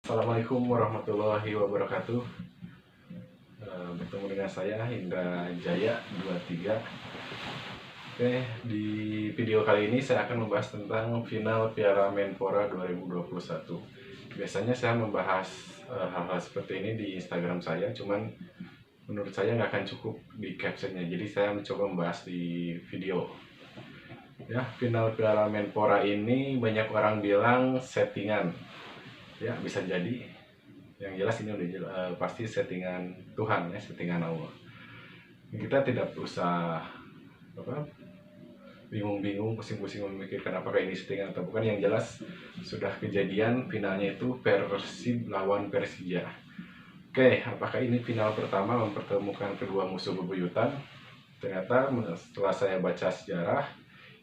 Assalamualaikum warahmatullahi wabarakatuh. Bertemu dengan saya Indra Jaya 23. Oke, di video kali ini saya akan membahas tentang final Piala Menpora 2021. Biasanya saya membahas hal-hal seperti ini di Instagram saya, cuman menurut saya nggak akan cukup di captionnya, jadi saya mencoba membahas di video. Ya, final Piala Menpora ini banyak orang bilang settingan. Ya, bisa jadi. Yang jelas ini udah pasti settingan Tuhan, ya, settingan Allah. Kita tidak usah bingung-bingung, pusing-pusing memikirkan apakah ini settingan atau bukan. Yang jelas sudah kejadian finalnya itu Persib lawan Persija. Oke, apakah ini final pertama mempertemukan kedua musuh bebuyutan? Ternyata setelah saya baca sejarah,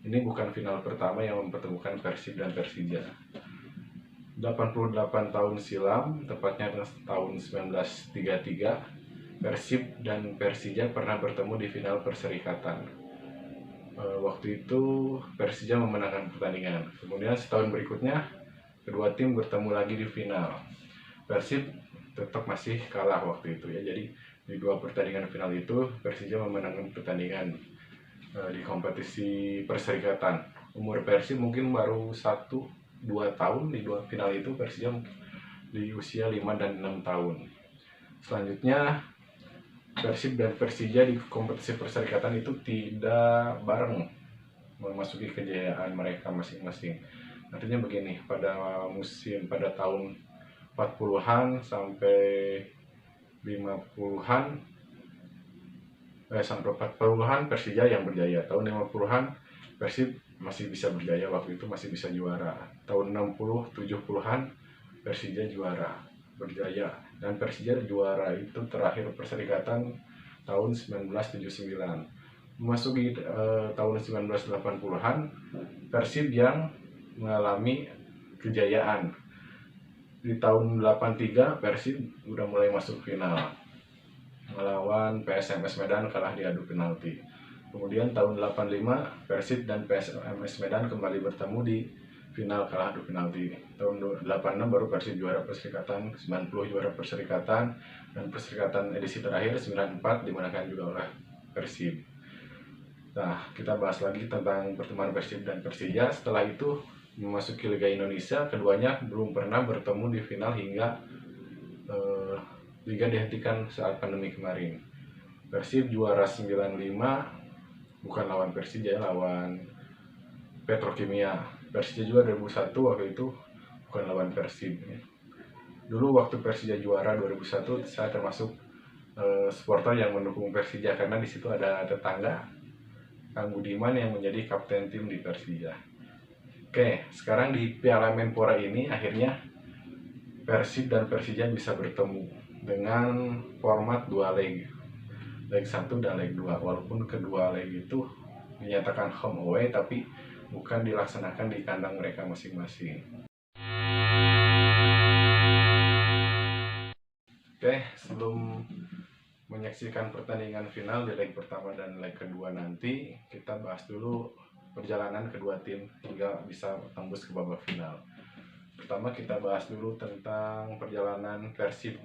ini bukan final pertama yang mempertemukan Persib dan Persija. 88 tahun silam, tepatnya tahun 1933, Persib dan Persija pernah bertemu di final perserikatan. Waktu itu Persija memenangkan pertandingan. Kemudian setahun berikutnya, kedua tim bertemu lagi di final. Persib tetap masih kalah waktu itu, ya. Jadi di dua pertandingan final itu Persija memenangkan pertandingan di kompetisi perserikatan. Umur Persib mungkin baru 1-2 tahun di dua final itu. Persija di usia 5 dan 6 tahun. Selanjutnya Persib dan Persija di kompetisi perserikatan itu tidak bareng memasuki kejayaan mereka masing-masing. Artinya begini, pada tahun 40-an sampai 50-an sampai 40-an Persija yang berjaya. Tahun 50-an Persib masih bisa berjaya, waktu itu masih bisa juara. Tahun 60 70-an Persija juara, berjaya, dan Persija juara itu terakhir perserikatan tahun 1979. Memasuki tahun 1980-an Persib yang mengalami kejayaan. Di tahun 83 Persib udah mulai masuk final, melawan PSMS Medan, kalah di adu penalti. Kemudian tahun 85 Persib dan PSMS Medan kembali bertemu di final, kalah adu penalti. Tahun 86 baru Persib juara perserikatan, 90 juara perserikatan, dan perserikatan edisi terakhir 94 dimenangkan juga oleh Persib. Nah, kita bahas lagi tentang pertemuan Persib dan Persija. Setelah itu memasuki Liga Indonesia, keduanya belum pernah bertemu di final hingga Liga dihentikan saat pandemi kemarin. Persib juara 95, bukan lawan Persija, lawan Petrokimia. Persija juara 2001, waktu itu bukan lawan Persib. Dulu waktu Persija juara 2001, saya termasuk supporter yang mendukung Persija karena di situ ada tetangga Kang Budiman yang menjadi kapten tim di Persija. Oke, sekarang di Piala Menpora ini akhirnya Persib dan Persija bisa bertemu dengan format 2 leg. Leg 1 dan leg 2. Walaupun kedua leg itu dinyatakan home away, tapi bukan dilaksanakan di kandang mereka masing-masing. Oke, sebelum menyaksikan pertandingan final di leg pertama dan leg kedua nanti, kita bahas dulu perjalanan kedua tim hingga bisa tembus ke babak final. Pertama kita bahas dulu tentang perjalanan Persib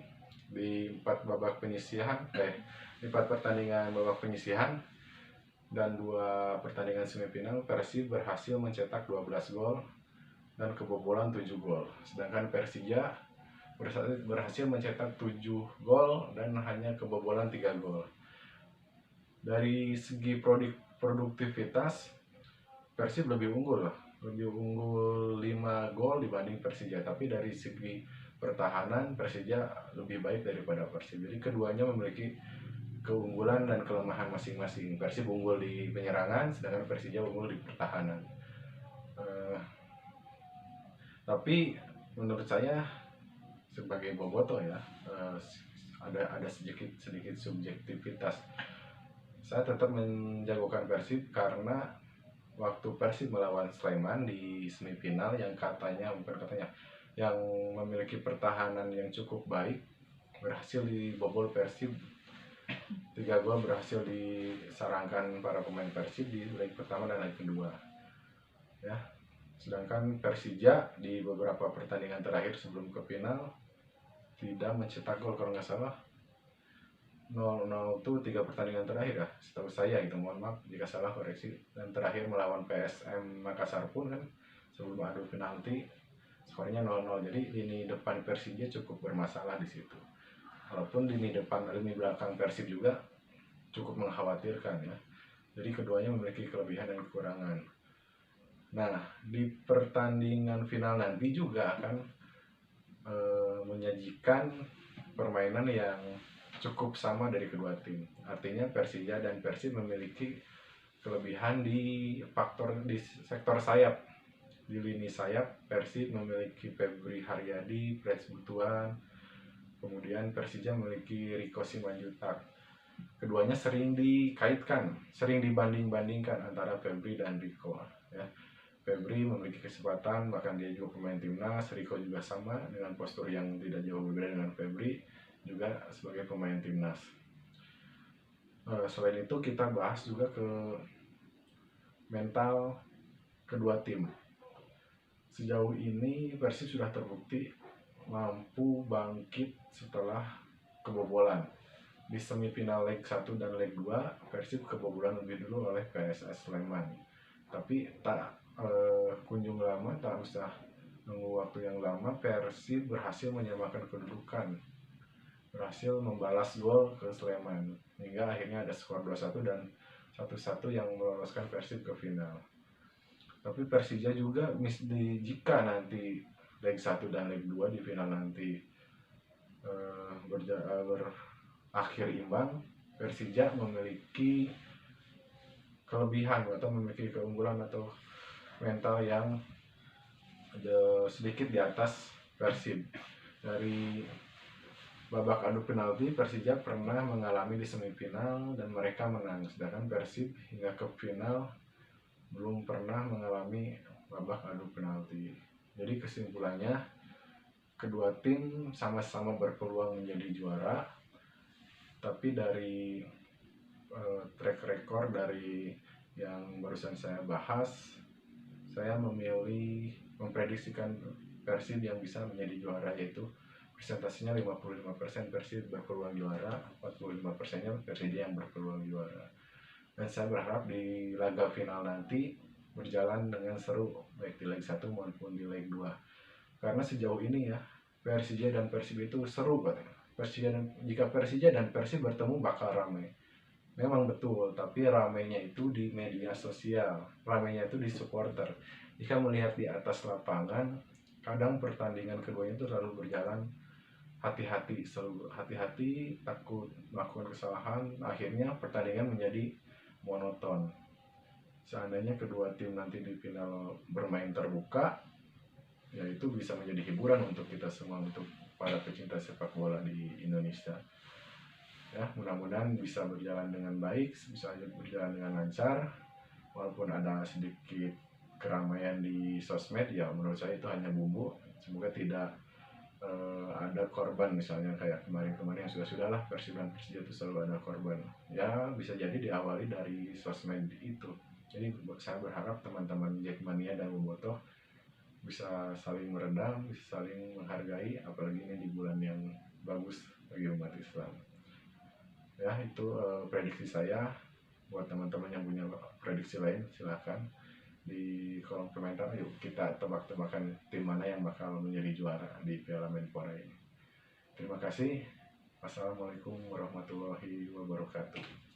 di 4 babak penyisihan, di 4 pertandingan babak penyisihan dan 2 pertandingan semifinal. Persib berhasil mencetak 12 gol dan kebobolan 7 gol. Sedangkan Persija berhasil mencetak 7 gol dan hanya kebobolan 3 gol. Dari segi produktivitas, Persib lebih unggul 5 gol dibanding Persija. Tapi dari segi pertahanan Persija lebih baik daripada Persib. Jadi keduanya memiliki keunggulan dan kelemahan masing-masing. Persib unggul di penyerangan, sedangkan Persija unggul di pertahanan. Tapi menurut saya sebagai boboto, ya, ada sedikit subjektivitas. Saya tetap menjagokan Persib karena waktu Persib melawan Sleman di semifinal yang yang memiliki pertahanan yang cukup baik, berhasil dibobol Persib. 3 gol berhasil disarangkan para pemain Persib di leg pertama dan leg kedua, ya. Sedangkan Persija di beberapa pertandingan terakhir sebelum ke final tidak mencetak gol, kalau nggak salah 0-0 tuh 3 pertandingan terakhir ya, setahu saya itu, mohon maaf jika salah koreksi. Dan terakhir melawan PSM Makassar pun kan sebelum adu penalti skornya 0-0. Jadi lini depan Persija cukup bermasalah di situ. Walaupun lini belakang Persib juga cukup mengkhawatirkan ya. Jadi keduanya memiliki kelebihan dan kekurangan. Nah, di pertandingan final nanti juga akan menyajikan permainan yang cukup sama dari kedua tim. Artinya Persija dan Persib memiliki kelebihan di sektor sayap. Di lini sayap Persib memiliki Febri Haryadi, Freds Butuan, kemudian Persija memiliki Riko Simanjuntak. Keduanya sering dikaitkan, sering dibanding-bandingkan antara Febri dan Riko ya. Febri memiliki kesempatan, bahkan dia juga pemain timnas. Riko juga sama dengan postur yang tidak jauh berbeda dengan Febri, juga sebagai pemain timnas. Selain itu kita bahas juga ke mental kedua tim. Sejauh ini Persib sudah terbukti mampu bangkit setelah kebobolan. Di semifinal leg 1 dan leg 2 Persib kebobolan lebih dulu oleh PSS Sleman. Tapi tak kunjung lama, tak usah nunggu waktu yang lama, Persib berhasil menyamakan kedudukan, berhasil membalas gol ke Sleman, hingga akhirnya ada skor 2-1 dan 1-1 yang meloloskan Persib ke final. Tapi Persija juga jika nanti leg 1 dan leg 2 di final nanti berakhir imbang, Persija memiliki kelebihan atau memiliki keunggulan atau mental yang sedikit di atas Persib. Dari babak adu penalti Persija pernah mengalami di semifinal dan mereka menang, sedangkan Persib hingga ke final belum pernah mengalami babak adu penalti. Jadi kesimpulannya kedua tim sama-sama berpeluang menjadi juara, tapi dari track record dari yang barusan saya bahas, saya memilih memprediksikan Persib yang bisa menjadi juara, yaitu presentasinya 55% Persib berpeluang juara, 45%-nya Persija yang berpeluang juara. Dan saya berharap di laga final nanti berjalan dengan seru, baik di leg 1 maupun di leg 2. Karena sejauh ini ya, Persija dan Persib itu seru banget. Jika Persija dan Persib bertemu bakal ramai. Memang betul, tapi ramainya itu di media sosial, ramainya itu di supporter. Jika melihat di atas lapangan, kadang pertandingan keduanya itu selalu berjalan hati-hati, takut melakukan kesalahan, akhirnya pertandingan menjadi monoton. Seandainya kedua tim nanti di final bermain terbuka, ya itu bisa menjadi hiburan untuk kita semua, untuk para pecinta sepak bola di Indonesia. Ya, mudah-mudahan bisa berjalan dengan baik, bisa berjalan dengan lancar. Walaupun ada sedikit keramaian di sosmed, ya menurut saya itu hanya bumbu. Semoga tidak ada korban, misalnya kayak kemarin-kemarin yang sudah-sudahlah Persib dan Persija itu selalu ada korban. Ya bisa jadi diawali dari sosmed itu. Jadi saya berharap teman-teman Jackmania dan Bobotoh bisa saling meredam, bisa saling menghargai, apalagi ini di bulan yang bagus bagi umat Islam. Ya, itu prediksi saya. Buat teman-teman yang punya prediksi lain, silahkan di kolom komentar. Yuk kita tebak-tebakan tim mana yang bakal menjadi juara di Piala Menpora ini. Terima kasih. Wassalamualaikum warahmatullahi wabarakatuh.